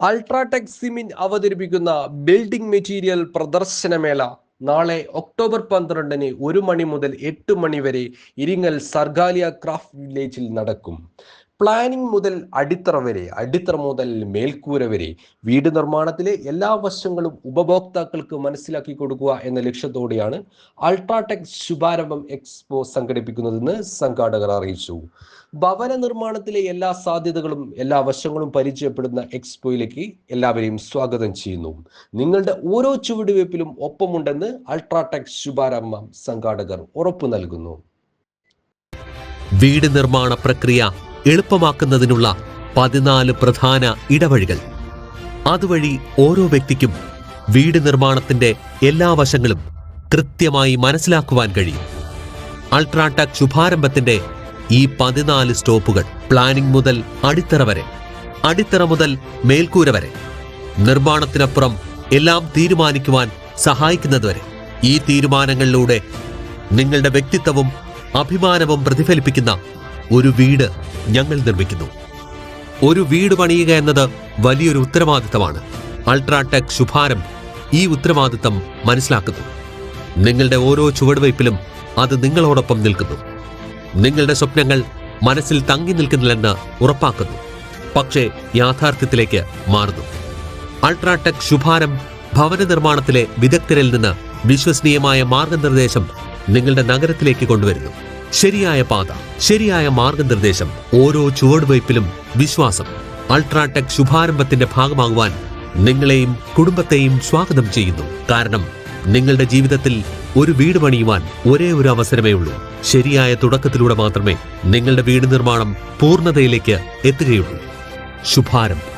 UltraTech cement അവതരിപ്പിക്കുന്ന building material പ്രദർശനമേള നാളെ October 12 1 മണി മുതൽ 8 മണി വരെ ഇരിങ്ങൽ സർഗാലിയ ക്രാഫ്റ്റ് വില്ലേജിൽ നടക്കും. പ്ലാനിംഗ് മുതൽ അടിത്തറ വരെ, അടിത്തറ മുതൽ മേൽക്കൂര വരെ വീട് നിർമ്മാണത്തിലെ എല്ലാ വശങ്ങളും ഉപഭോക്താക്കൾക്ക് മനസ്സിലാക്കി കൊടുക്കുക എന്ന ലക്ഷ്യത്തോടെയാണ് അൾട്രാടെക് ശുഭാരംഭം എക്സ്പോ സംഘടിപ്പിക്കുന്നതെന്ന് സംഘാടകർ അറിയിച്ചു. ഭവന നിർമ്മാണത്തിലെ എല്ലാ സാധ്യതകളും എല്ലാ വശങ്ങളും പരിചയപ്പെടുന്ന എക്സ്പോയിലേക്ക് എല്ലാവരെയും സ്വാഗതം ചെയ്യുന്നു. നിങ്ങളുടെ ഓരോ ചുവടുവയ്പിലും ഒപ്പമുണ്ടെന്ന് അൾട്രാടെക് ശുഭാരംഭം സംഘാടകർ ഉറപ്പു നൽകുന്നു. വീട് നിർമ്മാണ പ്രക്രിയ എളുപ്പമാക്കുന്നതിനുള്ള 14 പ്രധാന ഇടവഴികൾ. അതുവഴി ഓരോ വ്യക്തിക്കും വീട് നിർമ്മാണത്തിന്റെ എല്ലാ വശങ്ങളും കൃത്യമായി മനസ്സിലാക്കുവാൻ കഴിയും. അൾട്രാടെക് ശുഭാരംഭത്തിന്റെ ഈ 14 സ്റ്റോപ്പുകൾ പ്ലാനിംഗ് മുതൽ അടിത്തറ വരെ, അടിത്തറ മുതൽ മേൽക്കൂര വരെ, നിർമ്മാണത്തിനപ്പുറം എല്ലാം തീരുമാനിക്കുവാൻ സഹായിക്കുന്നതുവരെ. ഈ തീരുമാനങ്ങളിലൂടെ നിങ്ങളുടെ വ്യക്തിത്വവും അഭിമാനവും പ്രതിഫലിപ്പിക്കുന്ന ഒരു വീട് ഞങ്ങൾ നിർമ്മിക്കുന്നു. ഒരു വീട് പണിയുക എന്നത് വലിയൊരു ഉത്തരവാദിത്തമാണ്. അൾട്രാടെക് ശുഭാരംഭം ഈ ഉത്തരവാദിത്തം മനസ്സിലാക്കുന്നു. നിങ്ങളുടെ ഓരോ ചുവടുവയ്പിലും അത് നിങ്ങളോടൊപ്പം നിൽക്കുന്നു. നിങ്ങളുടെ സ്വപ്നങ്ങൾ മനസ്സിൽ തങ്ങി നിൽക്കുന്നില്ലെന്ന് ഉറപ്പാക്കുന്നു, പക്ഷേ യാഥാർത്ഥ്യത്തിലേക്ക് മാറുന്നു. അൾട്രാടെക് ശുഭാരംഭം ഭവന നിർമ്മാണത്തിലെ വിദഗ്ധരിൽ നിന്ന് വിശ്വസനീയമായ മാർഗനിർദ്ദേശം നിങ്ങളുടെ നഗരത്തിലേക്ക് കൊണ്ടുവരുന്നു. ശരിയായ പാത, ശരിയായ മാർഗനിർദ്ദേശം, ഓരോ ചുവടുവയ്പിലും വിശ്വാസം. അൾട്രാടെക് ശുഭാരംഭത്തിന്റെ ഭാഗമാകുവാൻ നിങ്ങളെയും കുടുംബത്തെയും സ്വാഗതം ചെയ്യുന്നു. കാരണം നിങ്ങളുടെ ജീവിതത്തിൽ ഒരു വീട് പണിയുവാൻ ഒരേ ഒരു അവസരമേ ഉള്ളൂ. ശരിയായ തുടക്കത്തിലൂടെ മാത്രമേ നിങ്ങളുടെ വീട് നിർമ്മാണം പൂർണ്ണതയിലേക്ക് എത്തുകയുള്ളൂ. ശുഭാരംഭം.